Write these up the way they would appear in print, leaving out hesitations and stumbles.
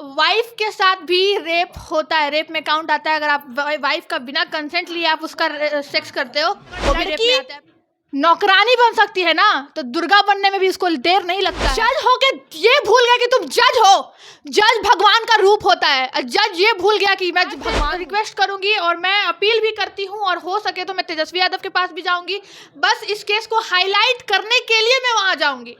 Wife के साथ भी रेप होता है, रेप में काउंट आता है। अगर आप वाइफ का बिना कंसेंट लिए आप उसका सेक्स करते हो वो भी रेप में आता है। नौकरानी बन सकती है ना, तो दुर्गा बनने में भी इसको देर नहीं लगता है। जज हो के ये भूल गया कि तुम जज हो, जज भगवान का रूप होता है। जज ये भूल गया कि मैं भगवान। रिक्वेस्ट करूंगी और मैं अपील भी करती हूं, और हो सके तो मैं तेजस्वी यादव के पास भी जाऊंगी। बस इस केस को हाईलाइट करने के लिए मैं वहां जाऊंगी।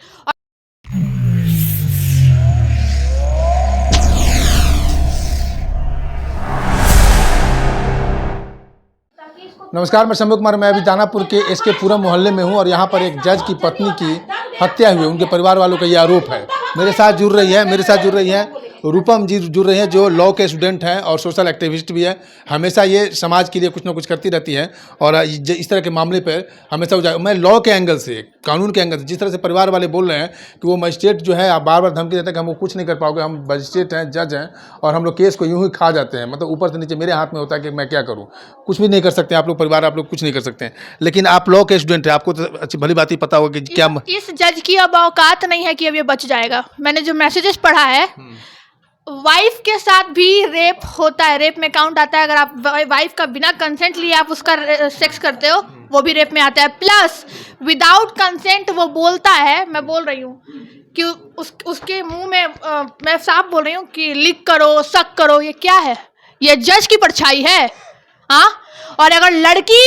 नमस्कार, मैं शंभू कुमार। मैं अभी दानापुर के एसके पुरम मोहल्ले में हूं और यहां पर एक जज की पत्नी की हत्या हुई है। उनके परिवार वालों का ये आरोप है। मेरे साथ जुड़ रही है रूपम जी जुड़ रही हैं, जो लॉ के स्टूडेंट हैं और सोशल एक्टिविस्ट भी है। हमेशा ये समाज के लिए कुछ ना कुछ करती रहती हैं और इस तरह के मामले पर हमेशा मैं लॉ के एंगल से, कानून के एंगल से, जिस तरह से परिवार वाले बोल रहे हैं कि वो मजिस्ट्रेट जो है बार बार धमकी देते हैं कि हम वो कुछ नहीं कर पाओगे, हम मजिस्ट्रेट हैं, जज हैं और हम लोग केस को यूं ही खा जाते हैं। मतलब ऊपर से नीचे मेरे हाथ में होता है कि मैं क्या करूँ, कुछ भी नहीं कर सकते आप लोग, परिवार आप लोग कुछ नहीं कर सकते हैं। लेकिन आप लॉ के स्टूडेंट हैं, आपको तो अच्छी भली बात ही पता होगा कि क्या इस जज की अब औकात नहीं है कि अब ये बच जाएगा। मैंने जो मैसेजेस पढ़ा है, वाइफ के साथ भी रेप होता है, रेप में काउंट आता है। अगर आप वाइफ का बिना कंसेंट लिए आप उसका सेक्स करते हो वो भी रेप में आता है। प्लस विदाउट कंसेंट वो बोलता है, मैं बोल रही हूँ कि उसके मुंह में मैं साफ बोल रही हूँ कि लिख करो, शक करो, ये क्या है? ये जज की परछाई है। हाँ, और अगर लड़की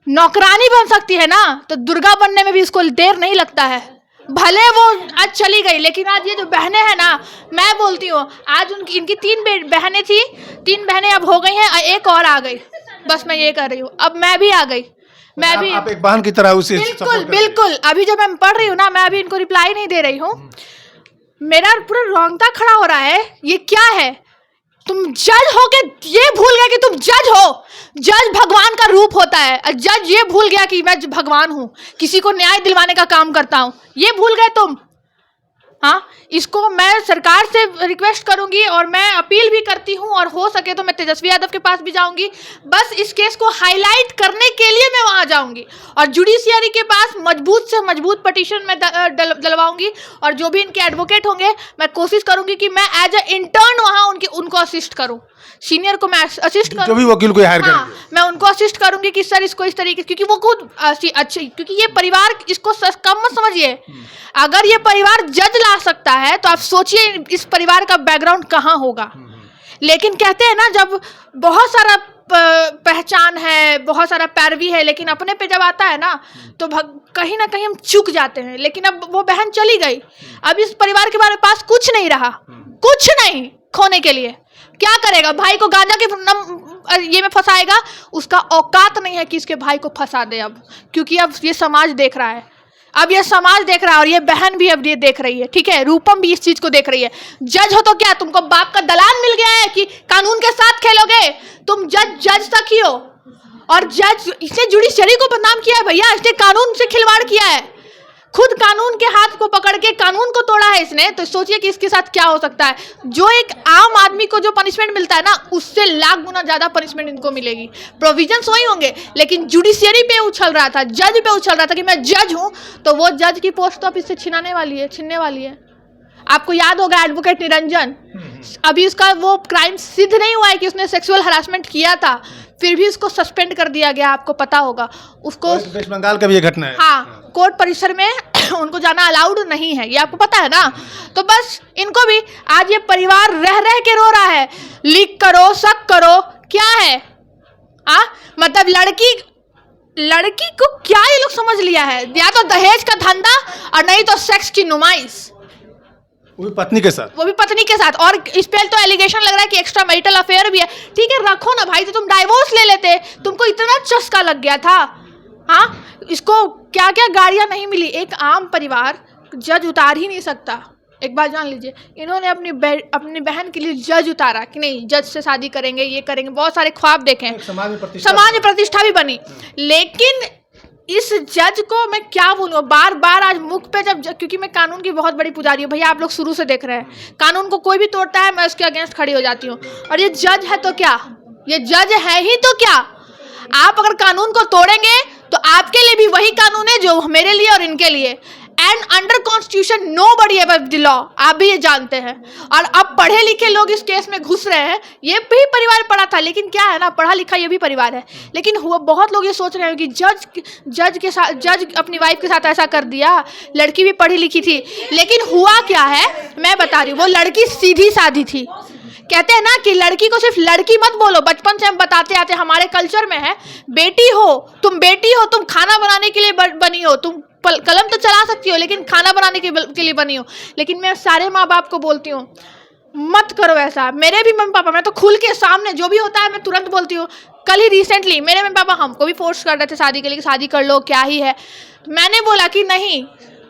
नौकरानी बन सकती है ना, तो दुर्गा बनने में भी इसको देर नहीं लगता है। भले वो आज चली गई, लेकिन आज ये जो बहनें हैं ना, मैं बोलती हूँ आज इनकी 3 बहनें थी, 3 बहनें अब हो गई हैं, एक और आ गई। बस मैं ये कर रही हूँ, अब मैं भी आ गई। मैं भी आप एक बहन की तरह उसे बिल्कुल अभी जो मैं पढ़ रही हूँ ना, मैं अभी इनको रिप्लाई नहीं दे रही हूँ। मेरा पूरा रोंगटा खड़ा हो रहा है। ये क्या है? तुम जज हो के ये भूल गए कि तुम जज हो। जज भगवान का रूप होता है। जज ये भूल गया कि मैं भगवान हूं, किसी को न्याय दिलवाने का काम करता हूं, ये भूल गए तुम। हाँ, इसको मैं सरकार से रिक्वेस्ट करूंगी और मैं अपील भी करती हूं, और हो सके तो मैं तेजस्वी यादव के पास भी जाऊंगी। बस इस केस को हाईलाइट करने के लिए मैं वहां जाऊंगी और जुडिशियरी के पास मजबूत से मजबूत पिटीशन में डलवाऊंगी। और जो भी इनके एडवोकेट होंगे, मैं कोशिश करूंगी कि मैं एज ए इंटर्न वहां उनको असिस्ट करूं। सीनियर को मैं असिस्ट करूं, जो भी वकील को हायर करेंगे, मैं उनको असिस्ट करूंगी कि सर इसको इस तरीके, क्योंकि वो खुद अच्छे, क्योंकि ये परिवार, इसको कम मत समझिए। अगर ये परिवार जज ला सकता है तो आप सोचिए इस परिवार का बैकग्राउंड कहाँ होगा। लेकिन कहते हैं ना, जब बहुत सारा पहचान है, बहुत सारा पैरवी है, लेकिन अपने पे जब आता है ना, तो कहीं ना कहीं हम चूक जाते हैं। लेकिन अब वो बहन चली गई, अब इस परिवार के पास कुछ नहीं रहा, कुछ नहीं खोने के लिए। क्या करेगा? भाई को गांजा के ये में फंसाएगा। उसका औकात नहीं है कि इसके भाई को फंसा दे अब, क्योंकि अब ये समाज देख रहा है। अब ये समाज देख रहा है और ये बहन भी अब ये देख रही है। ठीक है, रूपम भी इस चीज को देख रही है। जज हो तो क्या तुमको बाप का दलान मिल गया है कि कानून के साथ खेलोगे? तुम जज तक ही हो, और जज इसने जुडिशरी को बदनाम किया है भैया। इसने कानून से खिलवाड़ किया है, खुद कानून के हाथ को पकड़ के कानून को तोड़ा है इसने। तो सोचिए कि इसके साथ क्या हो सकता है। जो एक आम आदमी को जो पनिशमेंट मिलता है ना, उससे लाख गुना ज्यादा पनिशमेंट इनको मिलेगी। प्रोविजंस वही होंगे, लेकिन जुडिशियरी पे उछल रहा था, जज पे उछल रहा था कि मैं जज हूं, तो वो जज की पोस्ट तो अब इससे छीनने वाली है। आपको याद होगा एडवोकेट निरंजन, अभी उसका वो क्राइम सिद्ध नहीं हुआ है कि उसने सेक्सुअल हरासमेंट किया था, फिर भी उसको सस्पेंड कर दिया गया। आपको पता होगा उसको, वेस्ट बंगाल का भी ये घटना है। हाँ, कोर्ट परिसर में उनको जाना अलाउड नहीं है, ये आपको पता है ना। तो बस इनको भी आज ये परिवार रह के रो रहा है, लीक करो, शक करो, क्या है? मतलब लड़की को क्या ये लोग समझ लिया है? या तो दहेज का धंधा और नहीं तो सेक्स की नुमाइश, वो भी पत्नी के साथ। और इस पे तो एलिगेशन लग रहा है कि एक्स्ट्रा मैरिटल अफेयर भी है। ठीक है, रखो ना भाई, तो तुम डाइवोर्स ले लेते, तुमको इतना चस्का लग गया था। हाँ, इसको क्या क्या गाड़ियां नहीं मिली। एक आम परिवार जज उतार ही नहीं सकता। एक बात जान लीजिए, इन्होंने अपनी बहन के लिए जज उतारा कि नहीं, जज से शादी करेंगे, ये करेंगे, बहुत सारे ख्वाब देखे, समाज में प्रतिष्ठा भी बनी। लेकिन इस जज को मैं क्या बोलूँ, बार बार आज मुख पे क्योंकि मैं कानून की बहुत बड़ी पुजारी हूँ भैया, आप लोग शुरू से देख रहे हैं, कानून को कोई भी तोड़ता है मैं उसके अगेंस्ट खड़ी हो जाती हूँ। और ये जज है तो क्या, ये जज है ही तो क्या। आप अगर कानून को तोड़ेंगे तो आपके लिए भी वही कानून है जो मेरे लिए और इनके लिए। And under constitution nobody above the law, आप भी ये जानते हैं। और अब पढ़े लिखे लोग इस केस में घुस रहे हैं। ये भी परिवार पढ़ा था, लेकिन क्या है ना, पढ़ा लिखा ये भी परिवार है, लेकिन हुआ बहुत लोग ये सोच रहे हैं कि जज अपनी वाइफ के साथ ऐसा कर दिया, लड़की भी पढ़ी लिखी थी, लेकिन हुआ क्या है मैं बता रही हूँ, वो लड़की सीधी साधी थी। कहते हैं ना कि लड़की को सिर्फ लड़की मत बोलो, बचपन से हम बताते आते हमारे कल्चर में है, बेटी हो, तुम खाना बनाने के लिए बनी हो, तुम कलम तो चला सकती हो लेकिन खाना बनाने के लिए बनी हो। लेकिन मैं सारे माँ बाप को बोलती हूँ मत करो ऐसा। मेरे भी मम्मी पापा, मैं तो खुल के सामने जो भी होता है मैं तुरंत बोलती हूँ। कल ही रिसेंटली मेरे मम्मी पापा हमको भी फोर्स कर रहे थे शादी के लिए, शादी कर लो क्या ही है, मैंने बोला कि नहीं।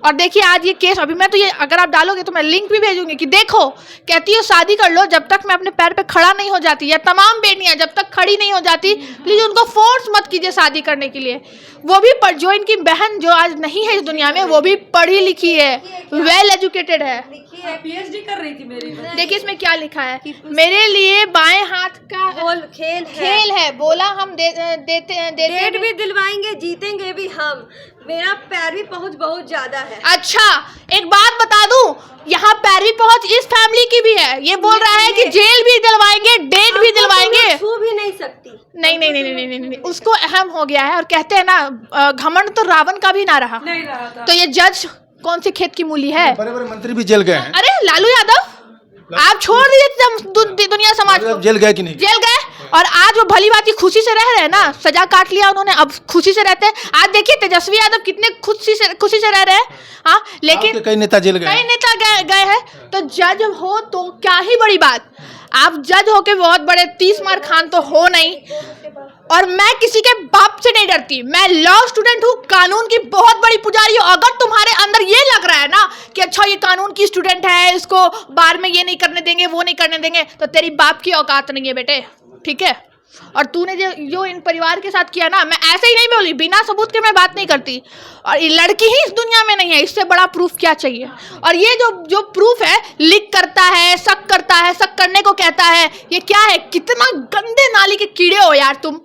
और देखिए आज ये केस, अभी मैं तो ये अगर आप डालोगे तो मैं लिंक भी भेजूंगी कि देखो, कहती हो शादी कर लो, जब तक मैं अपने पैर पे खड़ा नहीं हो जाती, या तमाम बेटियां जब तक खड़ी नहीं हो जाती, प्लीज उनको फोर्स मत कीजिए शादी करने के लिए। वो भी जो इनकी बहन जो आज नहीं है इस दुनिया में, वो भी पढ़ी लिखी है, वेल एजुकेटेड है, पीएचडी कर रही थी मेरी। देखिए इसमें क्या लिखा है, मेरे लिए बाएं हाथ का खेल है, बोला हम डेट भी दिलवाएंगे, जीतेंगे भी हम, मेरा पैरवी पहुंच बहुत ज्यादा है। अच्छा एक बात बता दूं, यहाँ पैरवी पहुंच इस फैमिली की भी है। ये बोल रहा है कि जेल भी दिलवाएंगे, डेट भी दिलवाएंगे। छू भी नहीं सकती। नहीं, उसको अहम हो गया है। और कहते हैं ना घमंड तो रावण का भी ना रहा, नहीं रहा था। तो ये जज कौन से खेत की मूली है? बड़े बड़े मंत्री भी जेल गए हैं। अरे लालू यादव आप छोड़ दीजिए दुनिया समाज को, जेल गए कि नहीं? जेल गए, और आज वो भली बात खुशी से रह रहे हैं ना, सजा काट लिया उन्होंने, अब खुशी से रहते हैं। आज देखिए तेजस्वी यादव कितने खुशी से रह रहे हैं। हाँ लेकिन कई नेता जेल गए, कई नेता गए हैं। तो जज हो तो क्या ही बड़ी बात, आप जज हो के बहुत बड़े 30 मार खान तो हो नहीं। और मैं किसी के बाप से नहीं डरती, मैं लॉ स्टूडेंट हूँ, कानून की बहुत बड़ी पुजारी हूँ। अगर तुम्हारे अंदर ये लग रहा है ना कि अच्छा ये कानून की स्टूडेंट है, इसको बार में ये नहीं करने देंगे वो नहीं करने देंगे, तो तेरी बाप की औकात नहीं है बेटे, ठीक है। और तूने जो इन परिवार के साथ किया ना, मैं ऐसे ही नहीं बोली, बिना सबूत के मैं बात नहीं करती। और ये लड़की ही इस दुनिया में नहीं है, इससे बड़ा प्रूफ क्या चाहिए। और ये जो प्रूफ है, लिक करता है, शक करता है, शक करने को कहता है, ये क्या है? कितना गंदे नाली के कीड़े हो यार तुम,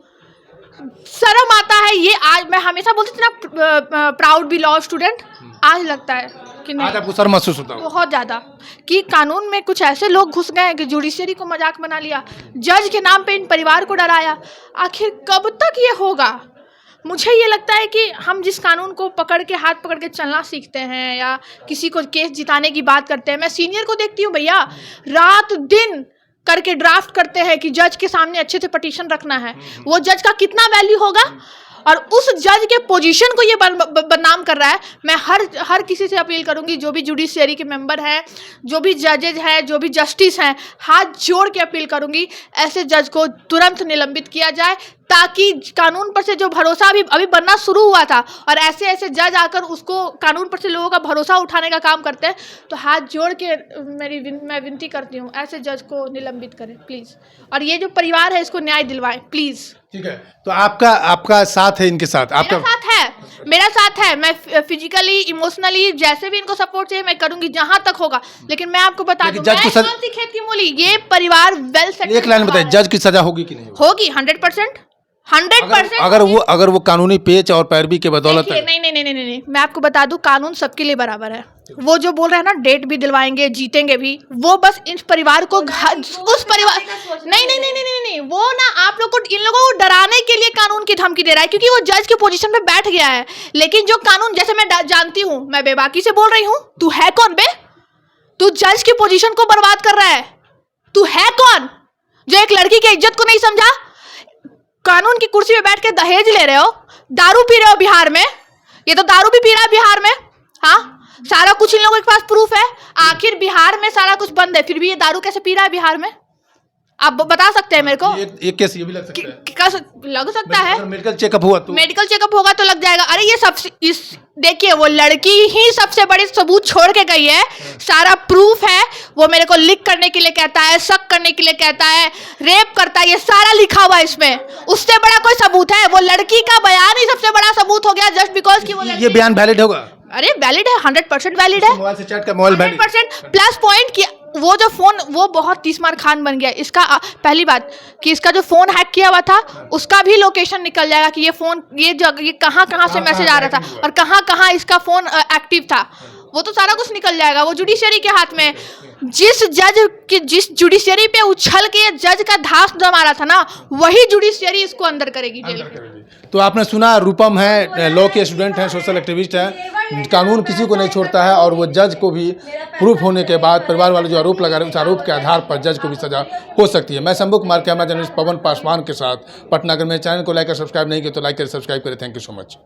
शर्म आता है। ये आज मैं हमेशा बोलती थी ना प्राउड बी लॉ स्टूडेंट, आज लगता है कि नहीं, आज आपको शर्म महसूस होता है बहुत ज़्यादा, कि कानून में कुछ ऐसे लोग घुस गए कि जुडिशरी को मजाक बना लिया, जज के नाम पे इन परिवार को डराया। आखिर कब तक ये होगा? मुझे ये लगता है कि हम जिस कानून को पकड़ के हाथ पकड़ के चलना सीखते हैं या किसी को केस जिताने की बात करते हैं, मैं सीनियर को देखती हूँ भैया रात दिन करके ड्राफ्ट करते हैं कि जज के सामने अच्छे से पटिशन रखना है, वो जज का कितना वैल्यू होगा। और उस जज के पोजीशन को ये बदनाम कर रहा है। मैं हर किसी से अपील करूंगी, जो भी जुडिशरी के मेंबर हैं, जो भी जजेज हैं, जो भी जस्टिस हैं, हाथ जोड़ के अपील करूंगी ऐसे जज को तुरंत निलंबित किया जाए, ताकि कानून पर से जो भरोसा अभी बनना शुरू हुआ था, और ऐसे जज आकर उसको कानून पर से लोगों का भरोसा उठाने का काम करते हैं, तो हाथ जोड़ के मैं विनती करती हूँ ऐसे जज को निलंबित करें प्लीज़। और ये जो परिवार है इसको न्याय दिलवाएं प्लीज़। ठीक है, तो आपका साथ है इनके साथ? मेरा साथ है। मैं फिजिकली इमोशनली जैसे भी इनको सपोर्ट चाहिए मैं करूंगी जहां तक होगा। लेकिन मैं आपको बता दूं, मैं कौन सी खेत की मूली, ये परिवार वेल सेटल्ड। एक लाइन बताइए, जज की सजा होगी कि नहीं होगी? 100%। अगर वो कानूनी पेच और पैरवी के बदौलत नहीं, मैं आपको बता दूं कानून सबके लिए बराबर है। वो जो बोल रहे हैं ना डेट भी दिलवाएंगे, जीतेंगे भी, वो बस इस परिवार को उस परिवार नहीं, वो ना आप लोग को, इन लोगों को डराने के लिए कानून की धमकी दे रहा है, क्योंकि वो जज के पोजीशन पे बैठ गया है। लेकिन जो कानून, जैसे मैं जानती हूँ, मैं बेबाकी से बोल रही हूँ, तू है कौन बे? तू जज की पोजीशन को बर्बाद कर रहा है। तू है कौन जो एक लड़की की इज्जत को नहीं समझा? कानून की कुर्सी पे बैठ के दहेज ले रहे हो, दारू पी रहे हो बिहार में, ये तो दारू भी पी रहा है बिहार में। हाँ, सारा कुछ इन लोगों के पास प्रूफ है। आखिर बिहार में सारा कुछ बंद है, फिर भी ये दारू कैसे पी रहा है बिहार में? आप बता सकते हैं मेरे को? एक केस ये भी लग सकता है। लग सकता है, मेडिकल चेकअप हुआ तो, मेडिकल चेकअप होगा तो लग जाएगा। अरे ये सब देखिए, वो लड़की ही सबसे बड़ी सबूत छोड़ के गई है, सारा प्रूफ है। वो मेरे को लिख करने के लिए कहता है, शक करने के लिए कहता है, रेप करता है, ये सारा लिखा हुआ है इसमें। उससे बड़ा कोई सबूत है? वो लड़की का बयान ही सबसे बड़ा सबूत हो गया, जस्ट बिकॉज कि वो ये बयान वैलिड होगा? अरे वैलिड है, 100% वैलिड है। मोबाइल से चैट का मोबाइल 100% प्लस पॉइंट कि वो जो फ़ोन वो बहुत तीसमार खान बन गया। इसका पहली बात कि इसका जो फ़ोन हैक किया हुआ था उसका भी लोकेशन निकल जाएगा कि ये फ़ोन ये कहाँ कहाँ से मैसेज आ रहा था और कहाँ कहाँ इसका फ़ोन एक्टिव था, वो तो सारा कुछ निकल जाएगा। वो जुडिशरी के हाथ में, जिस जुडिशरी पे उछल के जज का धास जमा रहा था ना, वही जुडिशरी इसको अंदर करेगी जेल में। तो आपने सुना, रूपम है, लॉ के स्टूडेंट हैं, सोशल एक्टिविस्ट हैं, कानून किसी को नहीं छोड़ता है और वो जज को भी प्रूफ होने के बाद परिवार वाले जो आरोप लगा रहे हैं उस आरोप के आधार पर जज को भी सजा हो सकती है। मैं शंभू कुमार, कैमरा जर्नलिस्ट पवन पासवान के साथ पटना। अगर मेरे चैनल को लाइक और सब्सक्राइब नहीं किया तो लाइक कर सब्सक्राइब करें। Thank you so much.